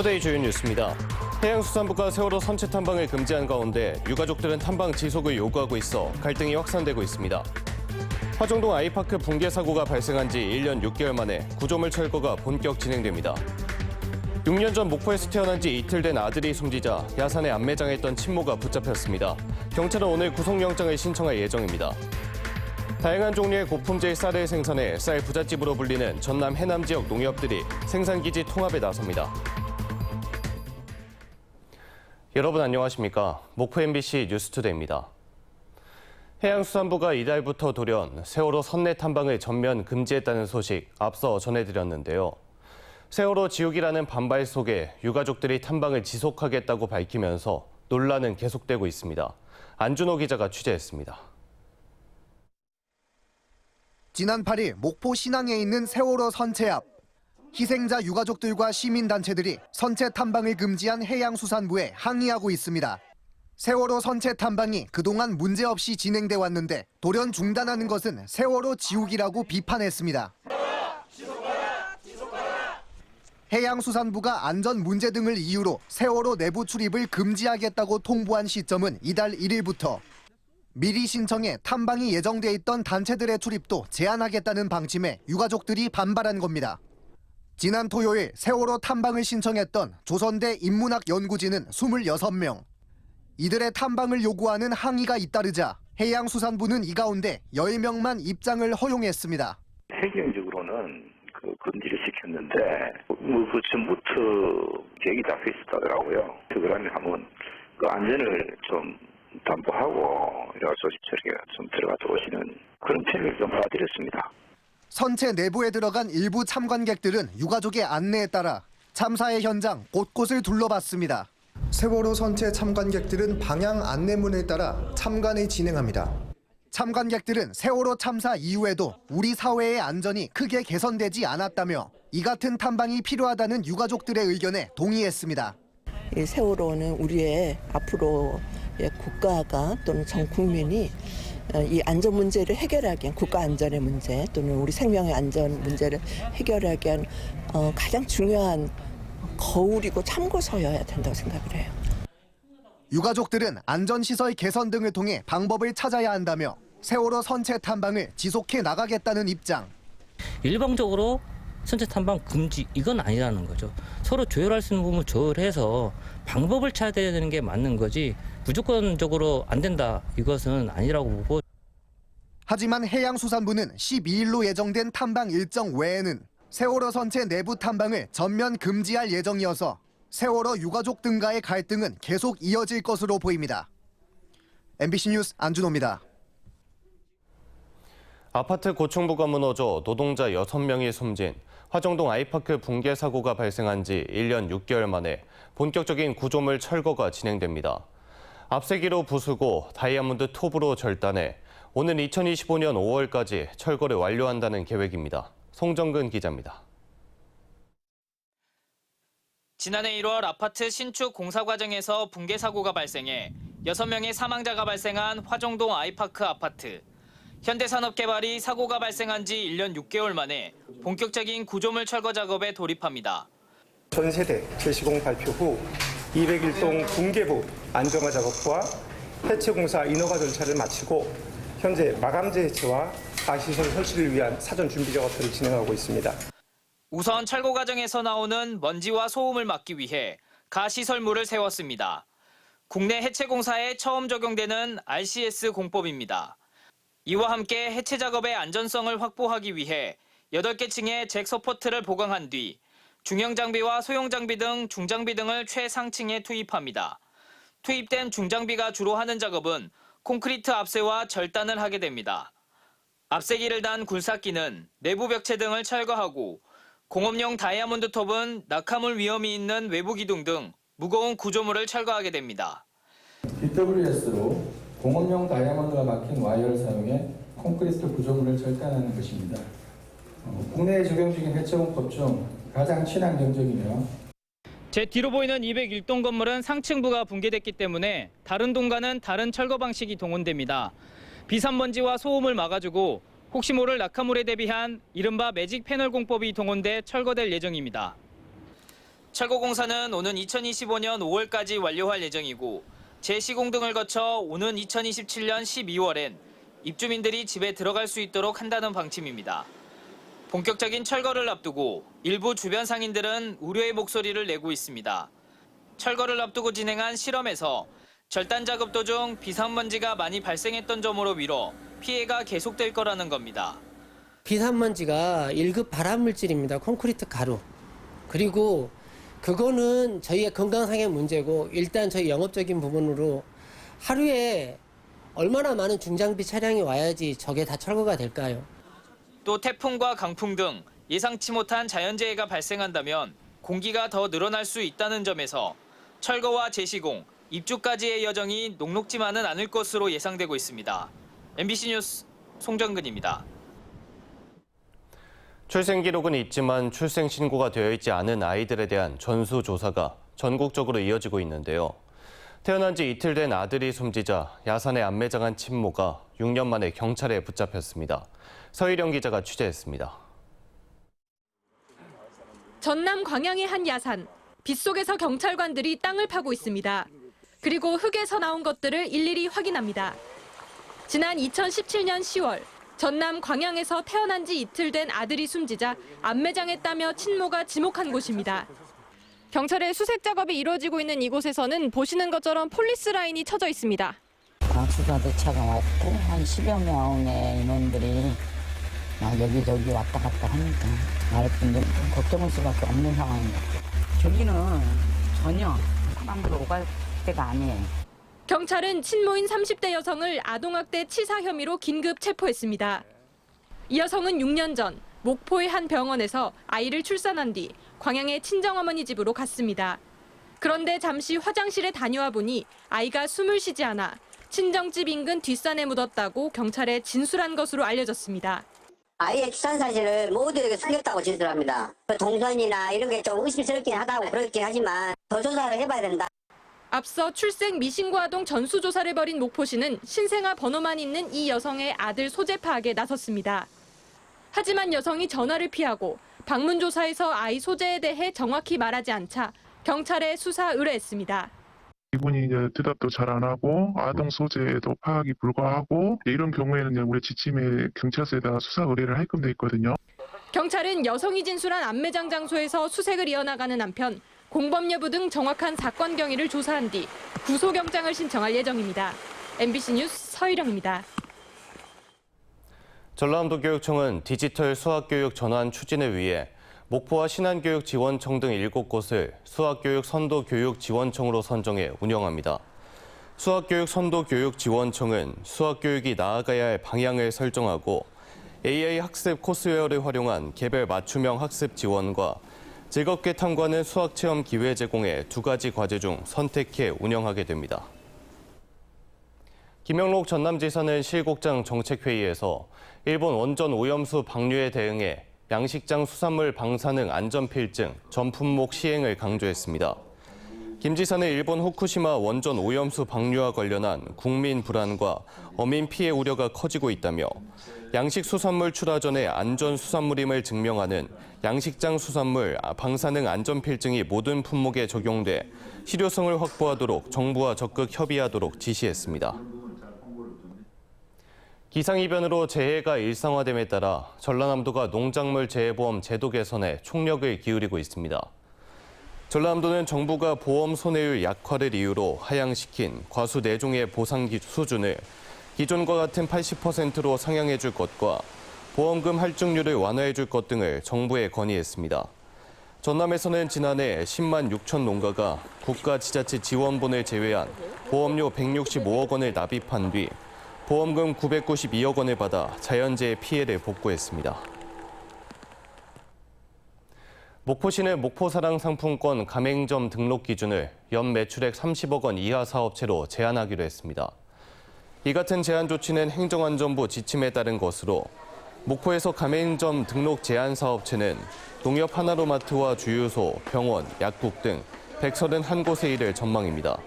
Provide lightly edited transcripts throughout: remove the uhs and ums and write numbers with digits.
투데이 주요 뉴스입니다. 해양수산부가 세월호 선체 탐방을 금지한 가운데 유가족들은 탐방 지속을 요구하고 있어 갈등이 확산되고 있습니다. 화정동 아이파크 붕괴 사고가 발생한 지 1년 6개월 만에 구조물 철거가 본격 진행됩니다. 6년 전 목포에서 태어난 지 이틀 된 아들이 숨지자 야산에 안매장했던 친모가 붙잡혔습니다. 경찰은 오늘 구속영장을 신청할 예정입니다. 다양한 종류의 고품질 쌀을 생산해 쌀 부잣집으로 불리는 전남 해남 지역 농협들이 생산기지 통합에 나섭니다. 여러분 안녕하십니까? 목포 MBC 뉴스투데이입니다. 해양수산부가 이달부터 돌연 세월호 선내 탐방을 전면 금지했다는 소식 앞서 전해드렸는데요. 세월호 지옥이라는 반발 속에 유가족들이 탐방을 지속하겠다고 밝히면서 논란은 계속되고 있습니다. 안준호 기자가 취재했습니다. 지난 8일 목포 신항에 있는 세월호 선체 앞. 희생자 유가족들과 시민단체들이 선체 탐방을 금지한 해양수산부에 항의하고 있습니다. 세월호 선체 탐방이 그동안 문제없이 진행돼 왔는데 돌연 중단하는 것은 세월호 지옥이라고 비판했습니다. 해양수산부가 안전 문제 등을 이유로 세월호 내부 출입을 금지하겠다고 통보한 시점은 이달 1일부터 미리 신청해 탐방이 예정돼 있던 단체들의 출입도 제한하겠다는 방침에 유가족들이 반발한 겁니다. 지난 토요일 세월호 탐방을 신청했던 조선대 인문학연구진은 26명. 이들의 탐방을 요구하는 항의가 잇따르자 해양수산부는 이 가운데 10명만 입장을 허용했습니다. 해경적으로는 금지를 시켰는데 그 전부터 계획이 잡혀 있었더라고요. 그러면 한번 그 안전을 좀 담보하고 이런 소식처리에 좀 들어가 들어오시는 그런 편을 좀 받아드렸습니다. 선체 내부에 들어간 일부 참관객들은 유가족의 안내에 따라 참사의 현장 곳곳을 둘러봤습니다. 세월호 선체 참관객들은 방향 안내문에 따라 참관을 진행합니다. 참관객들은 세월호 참사 이후에도 우리 사회의 안전이 크게 개선되지 않았다며 이 같은 탐방이 필요하다는 유가족들의 의견에 동의했습니다. 이 세월호는 우리의 앞으로의 국가가 또는 전 국민이 이 안전 문제를 해결하기 위한 국가 안전의 문제 또는 우리 생명의 안전 문제를 해결하기 위한 가장 중요한 거울이고 참고서여야 된다고 생각을 해요. 유가족들은 안전시설 개선 등을 통해 방법을 찾아야 한다며 세월호 선체 탐방을 지속해 나가겠다는 입장. 일방적으로 선체 탐방 금지 이건 아니라는 거죠. 서로 조율할 수 있는 부분을 조율해서 방법을 찾아야 되는 게 맞는 거지 무조건적으로 안 된다 이것은 아니라고 보고. 하지만 해양수산부는 12일로 예정된 탐방 일정 외에는 세월호 선체 내부 탐방을 전면 금지할 예정이어서 세월호 유가족 등과의 갈등은 계속 이어질 것으로 보입니다. MBC 뉴스 안준호입니다. 아파트 고층부가 무너져 노동자 6명이 숨진 화정동 아이파크 붕괴 사고가 발생한 지 1년 6개월 만에 본격적인 구조물 철거가 진행됩니다. 앞세기로 부수고 다이아몬드 톱으로 절단해 오는 2025년 5월까지 철거를 완료한다는 계획입니다. 송정근 기자입니다. 지난해 1월 아파트 신축 공사 과정에서 붕괴 사고가 발생해 6명의 사망자가 발생한 화정동 아이파크 아파트. 현대산업개발이 사고가 발생한 지 1년 6개월 만에 본격적인 구조물 철거 작업에 돌입합니다. 전세대 재시공 발표 후 201동 붕괴부 안정화 작업과 해체공사 인허가 절차를 마치고 현재 마감재 해체와 가시설 설치를 위한 사전 준비 작업을 진행하고 있습니다. 우선 철거 과정에서 나오는 먼지와 소음을 막기 위해 가시설물을 세웠습니다. 국내 해체공사에 처음 적용되는 RCS 공법입니다. 이와 함께 해체 작업의 안전성을 확보하기 위해 8개 층의 잭 서포트를 보강한 뒤 중형 장비와 소형 장비 등 중장비 등을 최상층에 투입합니다. 투입된 중장비가 주로 하는 작업은 콘크리트 압세와 절단을 하게 됩니다. 압세기를 단 굴삭기는 내부 벽체 등을 철거하고 공업용 다이아몬드 톱은 낙하물 위험이 있는 외부 기둥 등 무거운 구조물을 철거하게 됩니다. BWS로 공업용 다이아몬드가 막힌 와이어를 사용해 콘크리트 구조물을 절단하는 것입니다. 국내에 적용 중인 해체공법 중 가장 친환경적이며 제 뒤로 보이는 201동 건물은 상층부가 붕괴됐기 때문에 다른 동과는 다른 철거 방식이 동원됩니다. 비산먼지와 소음을 막아주고 혹시 모를 낙하물에 대비한 이른바 매직 패널 공법이 동원돼 철거될 예정입니다. 철거공사는 오는 2025년 5월까지 완료할 예정이고 재시공 등을 거쳐 오는 2027년 12월엔 입주민들이 집에 들어갈 수 있도록 한다는 방침입니다. 본격적인 철거를 앞두고 일부 주변 상인들은 우려의 목소리를 내고 있습니다. 철거를 앞두고 진행한 실험에서 절단 작업 도중 비산먼지가 많이 발생했던 점으로 미뤄 피해가 계속될 거라는 겁니다. 비산먼지가 1급 발암물질입니다. 콘크리트 가루. 그리고 그거는 저희의 건강상의 문제고 일단 저희 영업적인 부분으로 하루에 얼마나 많은 중장비 차량이 와야지 저게 다 철거가 될까요? 또 태풍과 강풍 등 예상치 못한 자연재해가 발생한다면 공기가 더 늘어날 수 있다는 점에서 철거와 재시공, 입주까지의 여정이 녹록지만은 않을 것으로 예상되고 있습니다. MBC 뉴스 송정근입니다. 출생 기록은 있지만 출생 신고가 되어 있지 않은 아이들에 대한 전수조사가 전국적으로 이어지고 있는데요. 태어난 지 이틀 된 아들이 숨지자 야산에 안매장한 친모가 6년 만에 경찰에 붙잡혔습니다. 서희령 기자가 취재했습니다. 전남 광양의 한 야산. 빗속에서 경찰관들이 땅을 파고 있습니다. 그리고 흙에서 나온 것들을 일일이 확인합니다. 지난 2017년 10월 전남 광양에서 태어난 지 이틀 된 아들이 숨지자 안매장했다며 친모가 지목한 곳입니다. 경찰의 수색 작업이 이루어지고 있는 이곳에서는 보시는 것처럼 폴리스 라인이 쳐져 있습니다. 수사대 차가 왔고 한 10여 명의 인원들이 여기저기 왔다 갔다 하니까 아랫분들 걱정할 수밖에 없는 상황입니다. 저기는 전혀 사람들 오갈 때가 아니에요. 경찰은 친모인 30대 여성을 아동학대 치사 혐의로 긴급 체포했습니다. 이 여성은 6년 전 목포의 한 병원에서 아이를 출산한 뒤 광양의 친정어머니 집으로 갔습니다. 그런데 잠시 화장실에 다녀와 보니 아이가 숨을 쉬지 않아 친정집 인근 뒷산에 묻었다고 경찰에 진술한 것으로 알려졌습니다. 아이의 출산 사실을 모두에게 숨겼다고 진술합니다. 동선이나 이런 게 좀 의심스럽긴 하다고 그렇긴 하지만 더 조사를 해봐야 된다. 앞서 출생 미신고 아동 전수조사를 벌인 목포시는 신생아 번호만 있는 이 여성의 아들 소재 파악에 나섰습니다. 하지만 여성이 전화를 피하고 방문 조사에서 아이 소재에 대해 정확히 말하지 않자 경찰에 수사 의뢰했습니다. 이분이 이제 대답도 잘 안 하고 아동 소재도 파악이 불가하고 이런 경우에는 우리 지침에 경찰서에다가 수사 의뢰를 하게끔 돼 있거든요. 경찰은 여성이 진술한 안매장 장소에서 수색을 이어나가는 한편 공범 여부 등 정확한 사건 경위를 조사한 뒤 구속영장을 신청할 예정입니다. MBC 뉴스 서희령입니다. 전라남도 교육청은 디지털 수학교육 전환 추진을 위해 목포와 신안교육지원청 등 7곳을 수학교육 선도교육지원청으로 선정해 운영합니다. 수학교육 선도교육지원청은 수학교육이 나아가야 할 방향을 설정하고 AI 학습 코스웨어를 활용한 개별 맞춤형 학습 지원과 즐겁게 탐구하는 수학체험 기회 제공의 2가지 과제 중 선택해 운영하게 됩니다. 김영록 전남지사는 실국장 정책회의에서 일본 원전 오염수 방류에 대응해 양식장 수산물 방사능 안전필증 전 품목 시행을 강조했습니다. 김 지사는 일본 후쿠시마 원전 오염수 방류와 관련한 국민 불안과 어민 피해 우려가 커지고 있다며 양식 수산물 출하 전에 안전 수산물임을 증명하는 양식장 수산물 방사능 안전필증이 모든 품목에 적용돼 실효성을 확보하도록 정부와 적극 협의하도록 지시했습니다. 기상이변으로 재해가 일상화됨에 따라 전라남도가 농작물 재해보험 제도 개선에 총력을 기울이고 있습니다. 전라남도는 정부가 보험 손해율 약화를 이유로 하향시킨 과수 4종의 보상 수준을 기존과 같은 80%로 상향해 줄 것과 보험금 할증률을 완화해 줄 것 등을 정부에 건의했습니다. 전남에서는 지난해 10만 6천 농가가 국가 지자체 지원본을 제외한 보험료 165억 원을 납입한 뒤 보험금 992억 원을 받아 자연재해 피해를 복구했습니다. 목포시는 목포사랑 상품권 가맹점 등록 기준을 연 매출액 30억 원 이하 사업체로 제한하기로 했습니다. 이 같은 제한 조치는 행정안전부 지침에 따른 것으로 목포에서 가맹점 등록 제한 사업체는 농협 하나로마트와 주유소, 병원, 약국 등 131곳에 이를 전망입니다.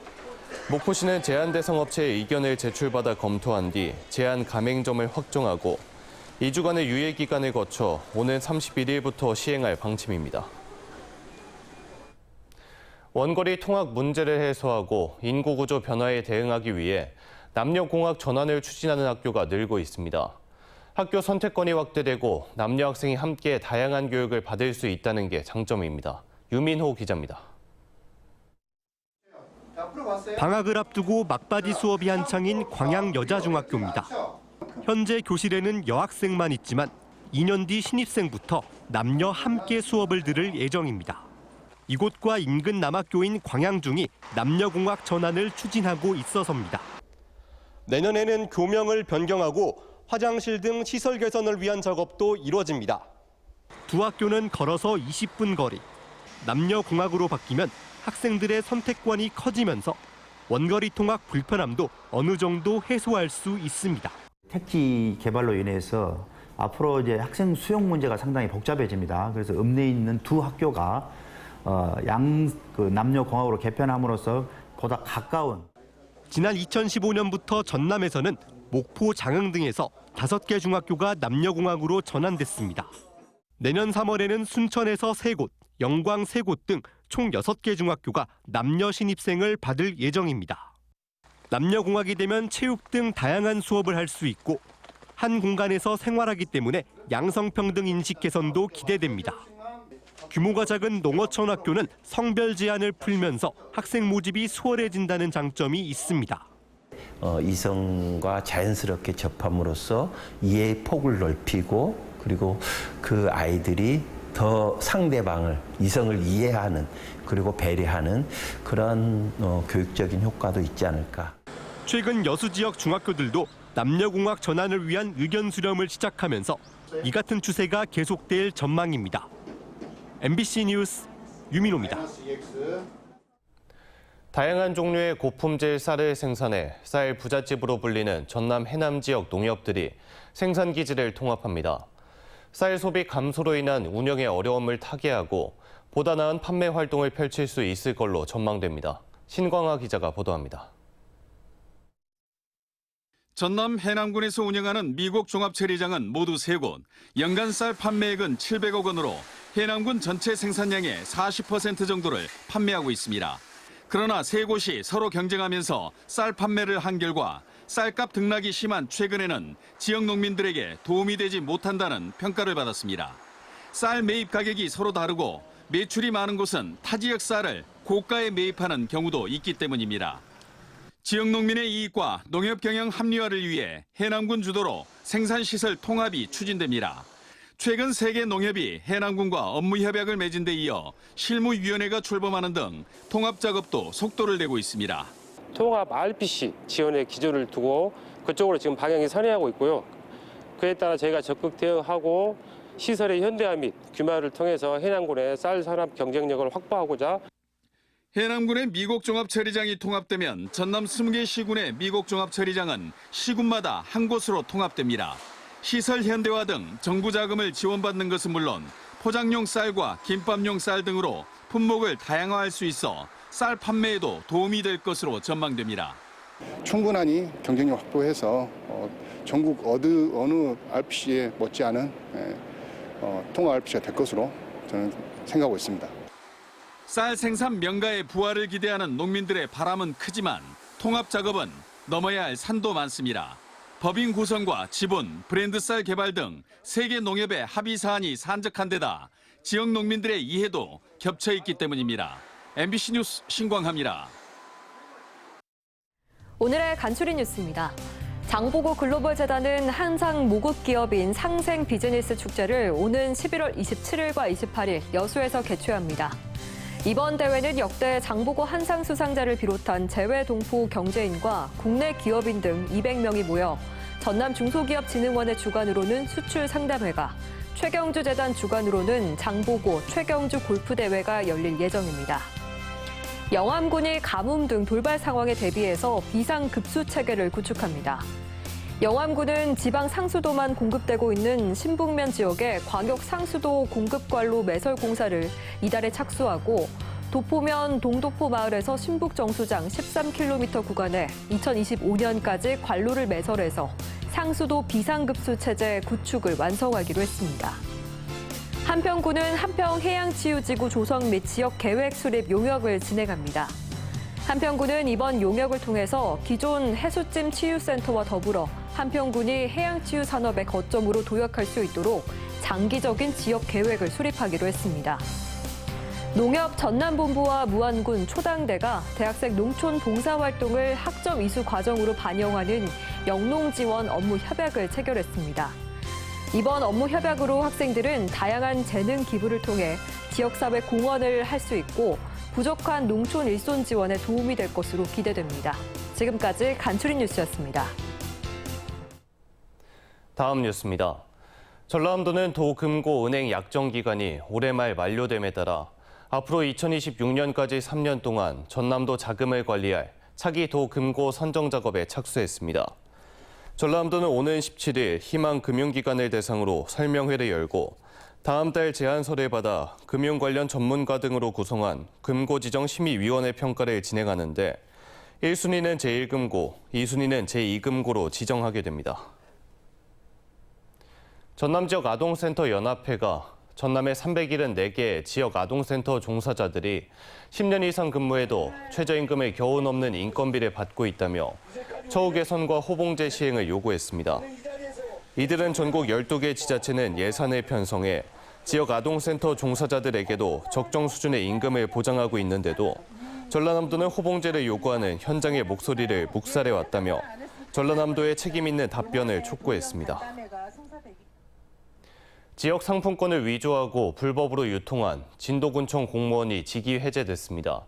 목포시는 제한 대상 업체의 의견을 제출받아 검토한 뒤 제한 가맹점을 확정하고 2주간의 유예 기간을 거쳐 오는 31일부터 시행할 방침입니다. 원거리 통학 문제를 해소하고 인구구조 변화에 대응하기 위해 남녀공학 전환을 추진하는 학교가 늘고 있습니다. 학교 선택권이 확대되고 남녀 학생이 함께 다양한 교육을 받을 수 있다는 게 장점입니다. 유민호 기자입니다. 방학을 앞두고 막바지 수업이 한창인 광양여자중학교입니다. 현재 교실에는 여학생만 있지만 2년 뒤 신입생부터 남녀 함께 수업을 들을 예정입니다. 이곳과 인근 남학교인 광양중이 남녀공학 전환을 추진하고 있어서입니다. 내년에는 교명을 변경하고 화장실 등 시설 개선을 위한 작업도 이루어집니다. 두 학교는 걸어서 20분 거리. 남녀공학으로 바뀌면 학생들의 선택권이 커지면서 원거리 통학 불편함도 어느 정도 해소할 수 있습니다. 택지 개발로 인해서 앞으로 이제 학생 수용 문제가 상당히 복잡해집니다. 그래서 읍내에 있는 두 학교가 남녀공학으로 개편함으로써 보다 가까운. 지난 2015년부터 전남에서는 목포, 장흥 등에서 5개 중학교가 남녀공학으로 전환됐습니다. 내년 3월에는 순천에서 3곳, 영광 3곳 등 총 6개 중학교가 남녀 신입생을 받을 예정입니다. 남녀공학이 되면 체육 등 다양한 수업을 할 수 있고 한 공간에서 생활하기 때문에 양성평등 인식 개선도 기대됩니다. 규모가 작은 농어촌 학교는 성별 제한을 풀면서 학생 모집이 수월해진다는 장점이 있습니다. 이성과 자연스럽게 접함으로써 이해의 폭을 넓히고 그리고 그 아이들이 더 상대방을, 이성을 이해하는 그리고 배려하는 그런 교육적인 효과도 있지 않을까. 최근 여수 지역 중학교들도 남녀공학 전환을 위한 의견 수렴을 시작하면서 이 같은 추세가 계속될 전망입니다. MBC 뉴스 유민호입니다. 다양한 종류의 고품질 쌀을 생산해 쌀 부잣집으로 불리는 전남 해남 지역 농협들이 생산 기지를 통합합니다. 쌀 소비 감소로 인한 운영의 어려움을 타개하고 보다 나은 판매 활동을 펼칠 수 있을 걸로 전망됩니다. 신광하 기자가 보도합니다. 전남 해남군에서 운영하는 미국 종합체리장은 모두 3곳, 연간 쌀 판매액은 700억 원으로 해남군 전체 생산량의 40% 정도를 판매하고 있습니다. 그러나 3곳이 서로 경쟁하면서 쌀 판매를 한 결과 쌀값 등락이 심한 최근에는 지역 농민들에게 도움이 되지 못한다는 평가를 받았습니다. 쌀 매입 가격이 서로 다르고 매출이 많은 곳은 타 지역 쌀을 고가에 매입하는 경우도 있기 때문입니다. 지역 농민의 이익과 농협 경영 합리화를 위해 해남군 주도로 생산시설 통합이 추진됩니다. 최근 3개 농협이 해남군과 업무 협약을 맺은 데 이어 실무위원회가 출범하는 등 통합 작업도 속도를 내고 있습니다. 통합 RPC 지원의 기조를 두고 그쪽으로 지금 방향이 선회하고 있고요. 그에 따라 저희가 적극 대응하고 시설의 현대화 및 규모를 통해서 해남군의 쌀 산업 경쟁력을 확보하고자 해남군의 미국 종합처리장이 통합되면 전남 20개 시군의 미국 종합처리장은 시군마다 한 곳으로 통합됩니다. 시설 현대화 등 정부 자금을 지원받는 것은 물론 포장용 쌀과 김밥용 쌀 등으로 품목을 다양화할 수 있어 쌀 판매에도 도움이 될 것으로 전망됩니다. 충분하니 경쟁력 확보해서 전국 어느 RPC에 못지않은 통합 RPC가 될 것으로 저는 생각하고 있습니다. 쌀 생산 명가의 부활을 기대하는 농민들의 바람은 크지만 통합 작업은 넘어야 할 산도 많습니다. 법인 구성과 지분, 브랜드 쌀 개발 등 3개 농협의 합의 사안이 산적한 데다 지역 농민들의 이해도 겹쳐 있기 때문입니다. MBC 뉴스 신광하입니다. 오늘의 간추린 뉴스입니다. 장보고 글로벌 재단은 한상 모국 기업인 상생 비즈니스 축제를 오는 11월 27일과 28일 여수에서 개최합니다. 이번 대회는 역대 장보고 한상 수상자를 비롯한 재외 동포 경제인과 국내 기업인 등 200명이 모여 전남 중소기업진흥원의 주관으로는 수출 상담회가, 최경주 재단 주관으로는 장보고 최경주 골프대회가 열릴 예정입니다. 영암군이 가뭄 등 돌발 상황에 대비해서 비상급수 체계를 구축합니다. 영암군은 지방 상수도만 공급되고 있는 신북면 지역의 광역 상수도 공급관로 매설 공사를 이달에 착수하고 도포면 동도포 마을에서 신북 정수장 13km 구간에 2025년까지 관로를 매설해서 상수도 비상급수 체제 구축을 완성하기로 했습니다. 한평군은 한평해양치유지구 조성 및 지역 계획 수립 용역을 진행합니다. 한평군은 이번 용역을 통해서 기존 해수찜 치유센터와 더불어 한평군이 해양치유 산업의 거점으로 도약할 수 있도록 장기적인 지역 계획을 수립하기로 했습니다. 농협 전남본부와 무안군 초당대가 대학생 농촌 봉사활동을 학점 이수 과정으로 반영하는 영농지원 업무 협약을 체결했습니다. 이번 업무 협약으로 학생들은 다양한 재능 기부를 통해 지역사회 공헌을 할 수 있고 부족한 농촌 일손 지원에 도움이 될 것으로 기대됩니다. 지금까지 간추린 뉴스였습니다. 다음 뉴스입니다. 전라남도는 도금고 은행 약정 기간이 올해 말 만료됨에 따라 앞으로 2026년까지 3년 동안 전남도 자금을 관리할 차기 도금고 선정 작업에 착수했습니다. 전라남도는 오는 17일 희망금융기관을 대상으로 설명회를 열고 다음 달 제안서를 받아 금융 관련 전문가 등으로 구성한 금고지정심의위원회 평가를 진행하는데 1순위는 제1금고, 2순위는 제2금고로 지정하게 됩니다. 전남지역 아동센터 연합회가 전남의 374개 지역 아동센터 종사자들이 10년 이상 근무해도 최저임금을 겨우 넘는 인건비를 받고 있다며 처우 개선과 호봉제 시행을 요구했습니다. 이들은 전국 12개 지자체는 예산을 편성해 지역 아동센터 종사자들에게도 적정 수준의 임금을 보장하고 있는데도 전라남도는 호봉제를 요구하는 현장의 목소리를 묵살해왔다며 전라남도의 책임 있는 답변을 촉구했습니다. 지역 상품권을 위조하고 불법으로 유통한 진도군청 공무원이 직위 해제됐습니다.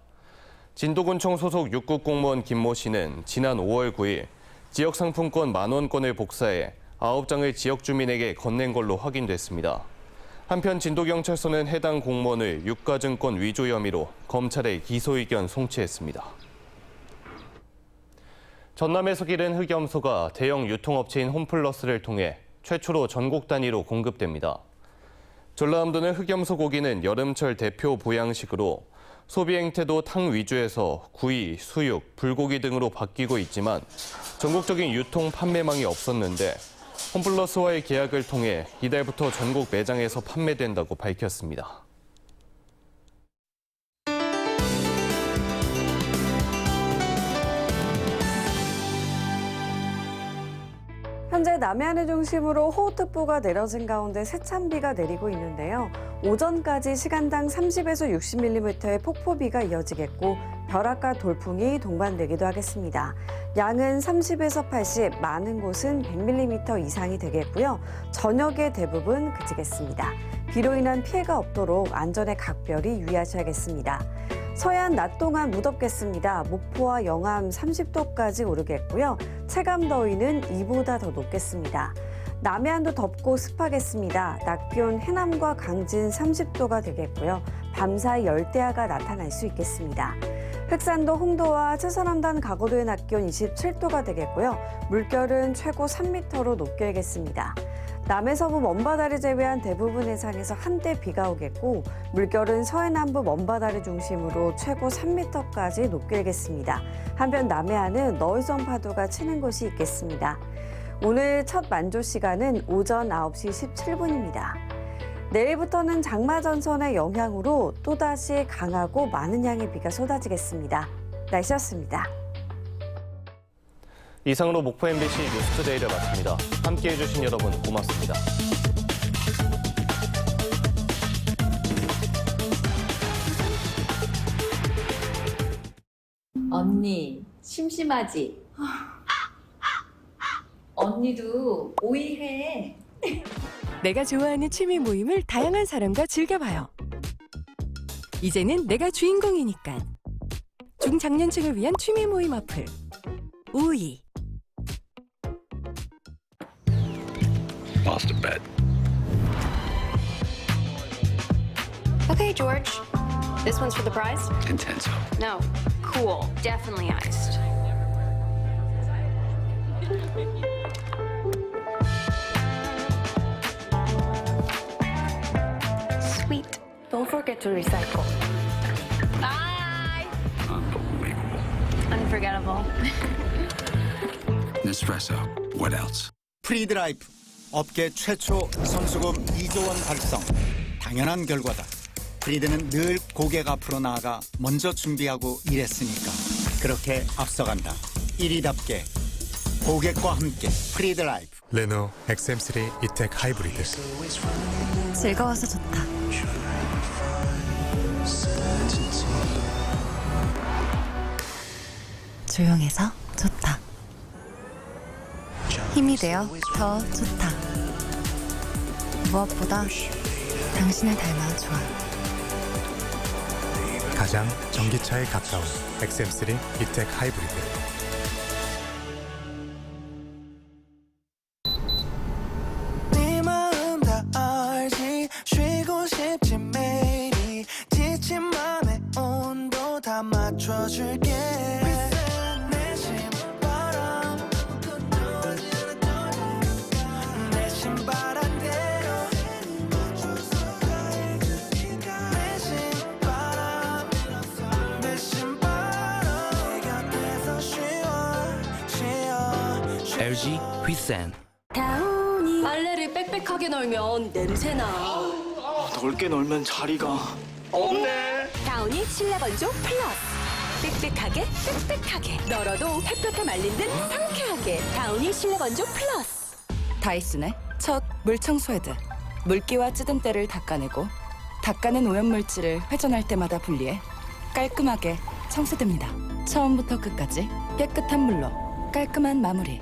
진도군청 소속 6급 공무원 김모 씨는 지난 5월 9일 지역 상품권 10,000원권을 복사해 9장을 지역 주민에게 건넨 걸로 확인됐습니다. 한편 진도경찰서는 해당 공무원을 유가증권 위조 혐의로 검찰에 기소 의견 송치했습니다. 전남에서 기른 흑염소가 대형 유통업체인 홈플러스를 통해 최초로 전국 단위로 공급됩니다. 전라남도는 흑염소 고기는 여름철 대표 보양식으로 소비 행태도 탕 위주에서 구이, 수육, 불고기 등으로 바뀌고 있지만 전국적인 유통 판매망이 없었는데 홈플러스와의 계약을 통해 이달부터 전국 매장에서 판매된다고 밝혔습니다. 현재 남해안을 중심으로 호우특보가 내려진 가운데 세찬비가 내리고 있는데요. 오전까지 시간당 30에서 60mm의 폭포비가 이어지겠고 벼락과 돌풍이 동반되기도 하겠습니다. 양은 30에서 80, 많은 곳은 100mm 이상이 되겠고요. 저녁에 대부분 그치겠습니다. 비로 인한 피해가 없도록 안전에 각별히 유의하셔야겠습니다. 서해안 낮 동안 무덥겠습니다. 목포와 영암 30도까지 오르겠고요. 체감 더위는 이보다 더 높겠습니다. 남해안도 덥고 습하겠습니다. 낮 기온 해남과 강진 30도가 되겠고요. 밤사이 열대야가 나타날 수 있겠습니다. 흑산도 홍도와 최서남단 가고도의 낮 기온 27도가 되겠고요. 물결은 최고 3m로 높게 일겠습니다. 남해서부 먼바다를 제외한 대부분 해상에서 한때 비가 오겠고 물결은 서해남부 먼바다를 중심으로 최고 3m까지 높게 일겠습니다. 한편 남해안은 너울성 파도가 치는 곳이 있겠습니다. 오늘 첫 만조 시간은 오전 9시 17분입니다. 내일부터는 장마전선의 영향으로 또다시 강하고 많은 양의 비가 쏟아지겠습니다. 날씨였습니다. 이상으로 목포 MBC 뉴스투데이를 마칩니다. 함께해 주신 여러분 고맙습니다. 언니, 심심하지? 언니도 오이해. 내가 좋아하는 취미 모임을 다양한 사람과 즐겨봐요. 이제는 내가 주인공이니까. 중장년층을 위한 취미 모임 어플. 오이. Lost a bet. Okay, George. This one's for the prize? Intenso. No. Cool. Definitely iced. Sweet. Don't forget to recycle. Bye! Unbelievable. Unforgettable. Nespresso. What else? 프리드라이프. 업계 최초 성수금 2조 원 달성. 당연한 결과다. 프리드는 늘 고객 앞으로 나아가 먼저 준비하고 일했으니까 그렇게 앞서간다. 1위답게 고객과 함께 프리드 라이프. 르노 XM3 이텍 하이브리드. 즐거워서 좋다. 조용해서 좋다. 힘이 되어 더 좋다. 무엇보다 당신을 닮아 좋아. 가장 전기차에 가까운 XM3 이텍 하이브리드. 네 마음 다 알지. 쉬고 싶지 매일이. 지친 맘의 온도 다 맞춰줄게. 내 신바람 내 신바람대로 내 신바람 내 신바람 내 곁에서 쉬어 LG 휘센. 다운이 빨래를 빽빽하게 널면 냄새나. 넓게 놀면 자리가 없네. 다운이 실내 건조 플러스. 빽빽하게 빽빽하게 널어도 햇볕에 말린 듯 상쾌하게. 다운이 실내 건조 플러스. 다이슨의 첫 물청소 헤드. 물기와 찌든 때를 닦아내고 닦아낸 오염물질을 회전할 때마다 분리해 깔끔하게 청소됩니다. 처음부터 끝까지 깨끗한 물로 깔끔한 마무리.